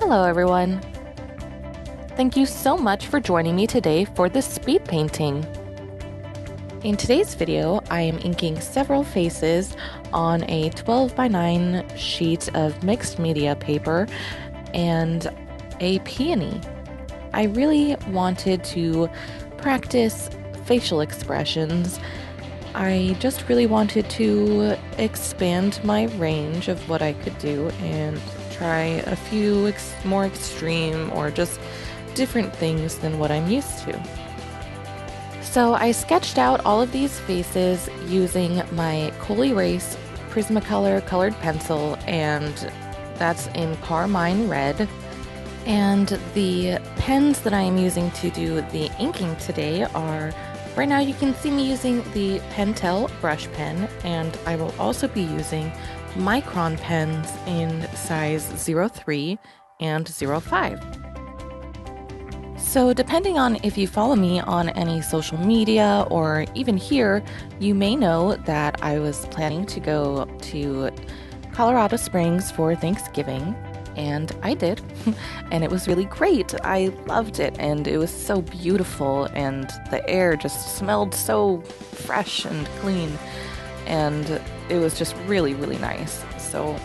Hello everyone! Thank you so much for joining me today for this speed painting. In today's video, I am inking several faces on a 12 by 9 sheet of mixed media paper and a peony. I really wanted to practice facial expressions. I just really wanted to expand my range of what I could do and try a few more extreme or just different things than what I'm used to. So I sketched out all of these faces using my colerase prismacolor colored pencil, and that's in carmine red. And the pens that I am using to do the inking today are, right now you can see me using the Pentel brush pen, and I will also be using Micron pens in size 03 and 05. So depending on if you follow me on any social media or even here, you may know that I was planning to go to Colorado Springs for Thanksgiving, and I did, and it was really great. I loved it, and it was so beautiful, and the air just smelled so fresh and clean, and it was just really, really nice. So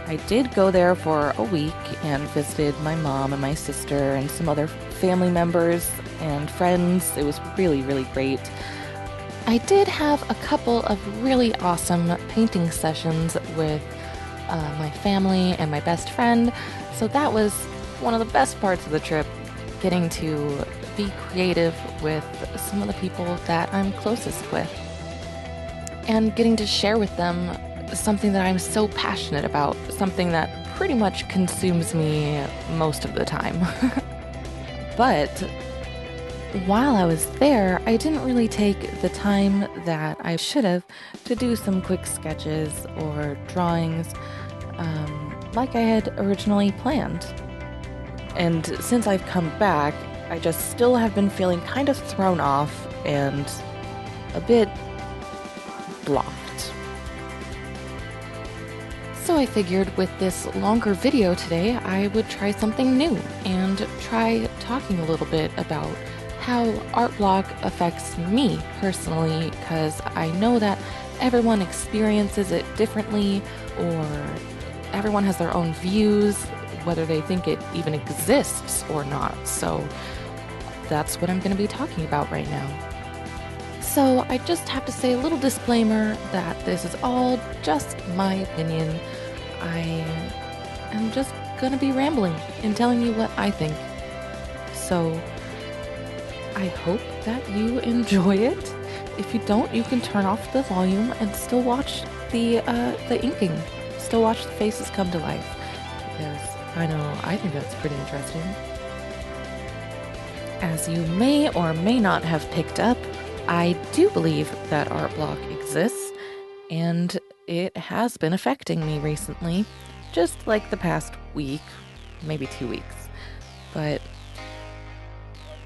I did go there for a week and visited my mom and my sister and some other family members and friends. It was really, really great. I did have a couple of really awesome painting sessions with my family and my best friend, so that was one of the best parts of the trip, getting to be creative with some of the people that I'm closest with and getting to share with them something that I'm so passionate about, something that pretty much consumes me most of the time. But while I was there, I didn't really take the time that I should have to do some quick sketches or drawings like I had originally planned. And since I've come back, I just still have been feeling kind of thrown off and a bit blocked. So I figured with this longer video today, I would try something new and try talking a little bit about how art block affects me personally, because I know that everyone experiences it differently, or everyone has their own views, whether they think it even exists or not. So that's what I'm going to be talking about right now. So I just have to say a little disclaimer that this is all just my opinion. I am just going to be rambling and telling you what I think. So I hope that you enjoy it. If you don't, you can turn off the volume and still watch the inking. Still watch the faces come to life, because I think that's pretty interesting. As you may or may not have picked up, I do believe that art block exists, and it has been affecting me recently, just like the past week, maybe 2 weeks. But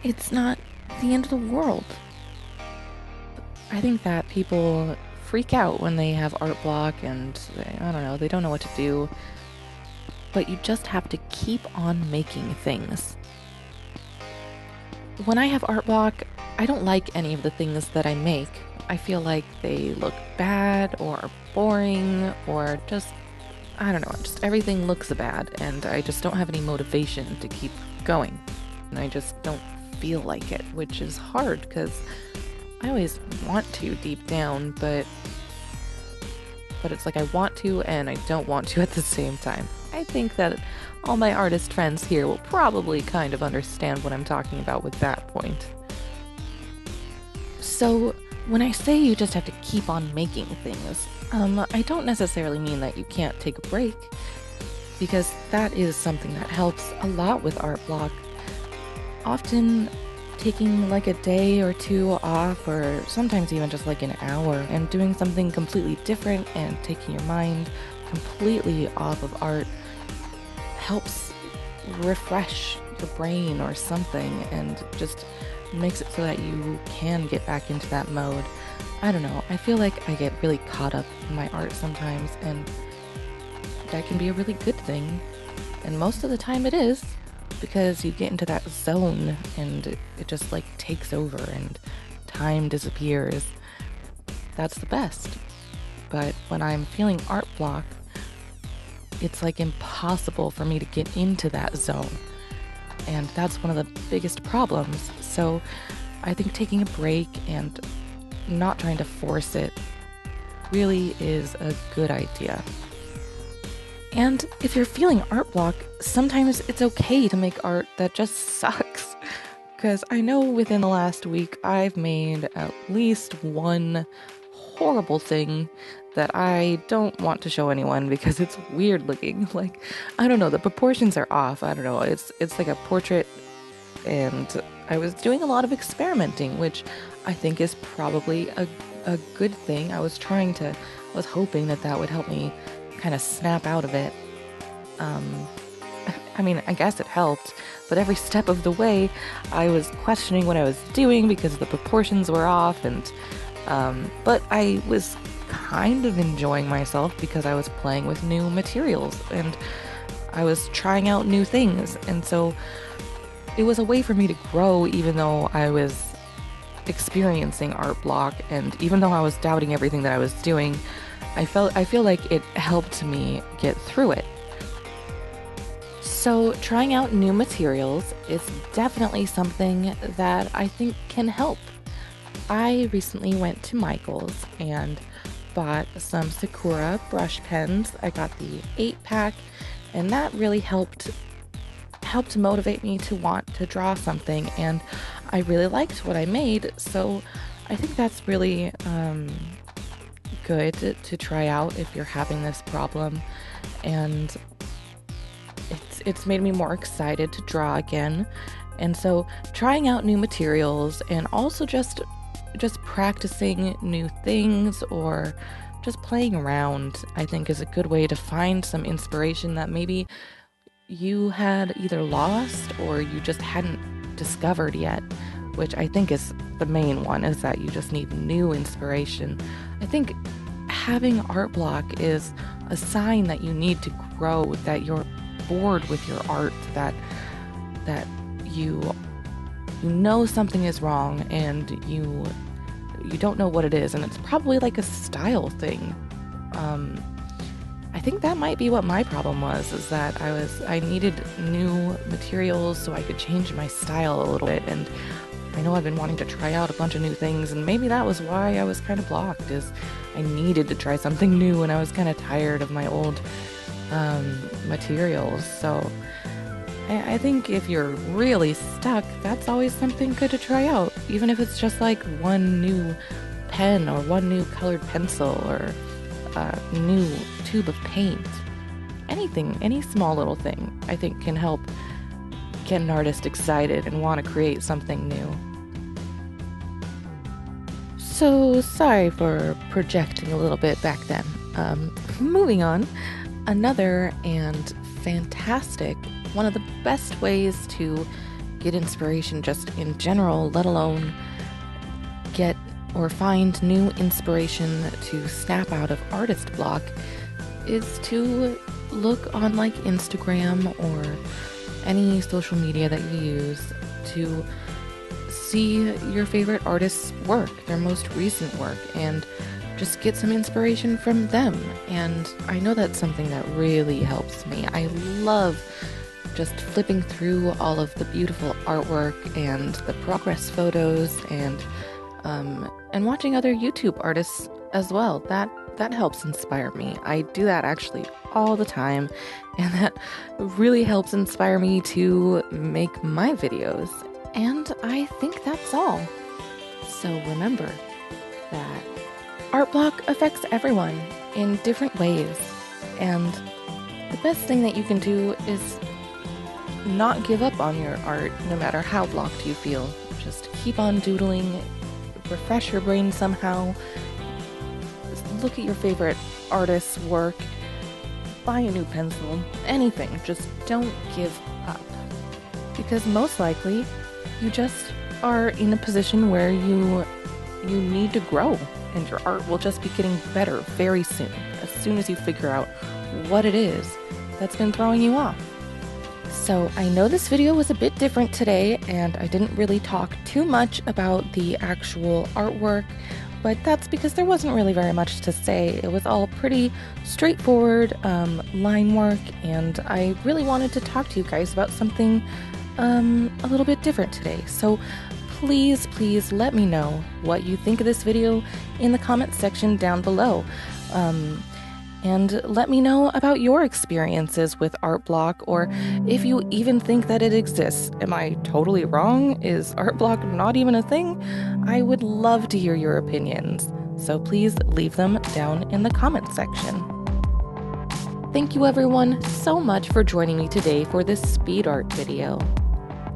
it's not the end of the world. I think that people freak out when they have art block and they don't know what to do. But you just have to keep on making things. When I have art block, I don't like any of the things that I make. I feel like they look bad or boring or just everything looks bad, and I just don't have any motivation to keep going. And I just don't feel like it, which is hard because I always want to deep down, but it's like I want to and I don't want to at the same time. I think that all my artist friends here will probably kind of understand what I'm talking about with that point. So when I say you just have to keep on making things, I don't necessarily mean that you can't take a break, because that is something that helps a lot with art block. Often taking like a day or two off, or sometimes even just like an hour, and doing something completely different and taking your mind completely off of art helps refresh your brain or something, and just makes it so that you can get back into that mode. I don't know, I feel like I get really caught up in my art sometimes, and that can be a really good thing. And most of the time it is, because you get into that zone and it just like takes over and time disappears. That's the best. But when I'm feeling art block, it's like impossible for me to get into that zone. And that's one of the biggest problems. So I think taking a break and not trying to force it really is a good idea. And if you're feeling art block, sometimes it's okay to make art that just sucks. Because I know within the last week, I've made at least one horrible thing that I don't want to show anyone because it's weird looking. Like, I don't know, the proportions are off. I don't know, it's like a portrait, and I was doing a lot of experimenting, which I think is probably a good thing. I was hoping that would help me kind of snap out of it. I mean, I guess it helped, but every step of the way, I was questioning what I was doing because the proportions were off, and but I was kind of enjoying myself because I was playing with new materials and I was trying out new things, and so it was a way for me to grow, even though I was experiencing art block, and even though I was doubting everything that I was doing, I feel like it helped me get through it. So trying out new materials is definitely something that I think can help. I recently went to Michael's and bought some Sakura brush pens. I got the 8-pack, and that really helped motivate me to want to draw something, and I really liked what I made, so I think that's really good to try out if you're having this problem, and it's made me more excited to draw again. And so trying out new materials and also just practicing new things or just playing around, I think, is a good way to find some inspiration that maybe you had either lost or you just hadn't discovered yet, which I think is the main one, is that you just need new inspiration. I think having art block is a sign that you need to grow, that you're bored with your art, that you know something is wrong and you don't know what it is, and it's probably like a style thing. I think that might be what my problem was, is that I needed new materials so I could change my style a little bit, and I know I've been wanting to try out a bunch of new things, and maybe that was why I was kind of blocked, is I needed to try something new and I was kind of tired of my old materials. So I think if you're really stuck, that's always something good to try out, even if it's just like one new pen or one new colored pencil or a new tube of paint. Anything, any small little thing, I think can help get an artist excited and want to create something new. So sorry for projecting a little bit back then. Moving on, another and fantastic, one of the best ways to get inspiration just in general, let alone get or find new inspiration to snap out of artist block, is to look on like Instagram or any social media that you use to see your favorite artists' work, their most recent work, and just get some inspiration from them. And I know that's something that really helps me. I love just flipping through all of the beautiful artwork and the progress photos and watching other YouTube artists as well. That helps inspire me. I do that actually all the time, and that really helps inspire me to make my videos. And I think that's all. So remember that art block affects everyone in different ways, and the best thing that you can do is not give up on your art no matter how blocked you feel. Just keep on doodling, refresh your brain somehow, look at your favorite artist's work, buy a new pencil, anything. Just don't give up, because most likely you just are in a position where you need to grow, and your art will just be getting better very soon, as soon as you figure out what it is that's been throwing you off. So I know this video was a bit different today, and I didn't really talk too much about the actual artwork, but that's because there wasn't really very much to say. It was all pretty straightforward line work, and I really wanted to talk to you guys about something a little bit different today. So please let me know what you think of this video in the comment section down below. And let me know about your experiences with art block, or if you even think that it exists. Am I totally wrong? Is art block not even a thing? I would love to hear your opinions, so please leave them down in the comment section. Thank you everyone so much for joining me today for this speed art video.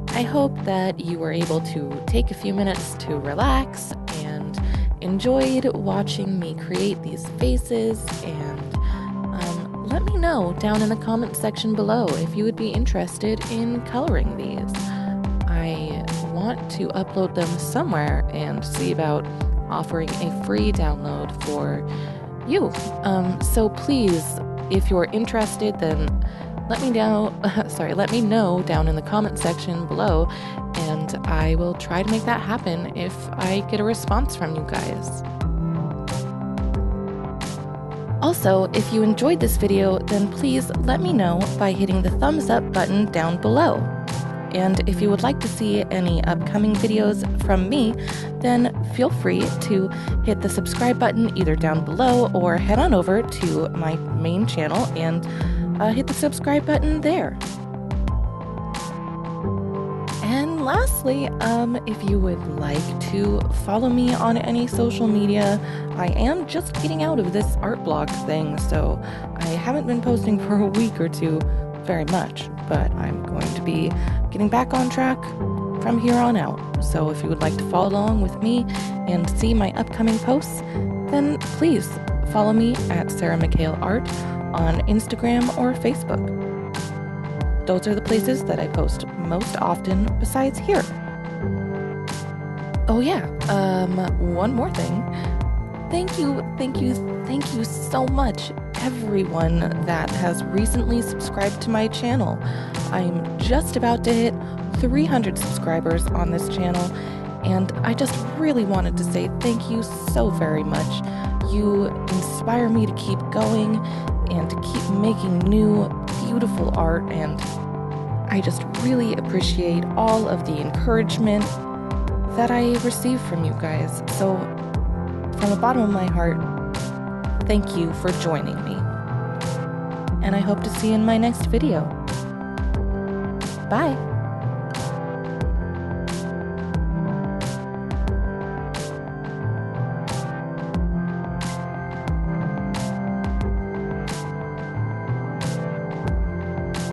I hope that you were able to take a few minutes to relax and enjoyed watching me create these faces, and let me know down in the comment section below if you would be interested in coloring these. I want to upload them somewhere and see about offering a free download for you. So please, if you're interested, then let me know down in the comment section below, and I will try to make that happen if I get a response from you guys. Also, if you enjoyed this video, then please let me know by hitting the thumbs up button down below. And if you would like to see any upcoming videos from me, then feel free to hit the subscribe button either down below or head on over to my main channel and hit the subscribe button there. And lastly, if you would like to follow me on any social media, I am just getting out of this art block thing, so I haven't been posting for a week or two very much, but I'm going to be getting back on track from here on out. So if you would like to follow along with me and see my upcoming posts, then please follow me at Sarah McHale Art on Instagram or Facebook. Those are the places that I post most often besides here. Oh yeah, one more thing. Thank you so much, everyone that has recently subscribed to my channel. I'm just about to hit 300 subscribers on this channel, and I just really wanted to say thank you so very much. You inspire me to keep going and to keep making new, beautiful art, and I just really appreciate all of the encouragement that I receive from you guys. So, from the bottom of my heart, thank you for joining me. And I hope to see you in my next video. Bye!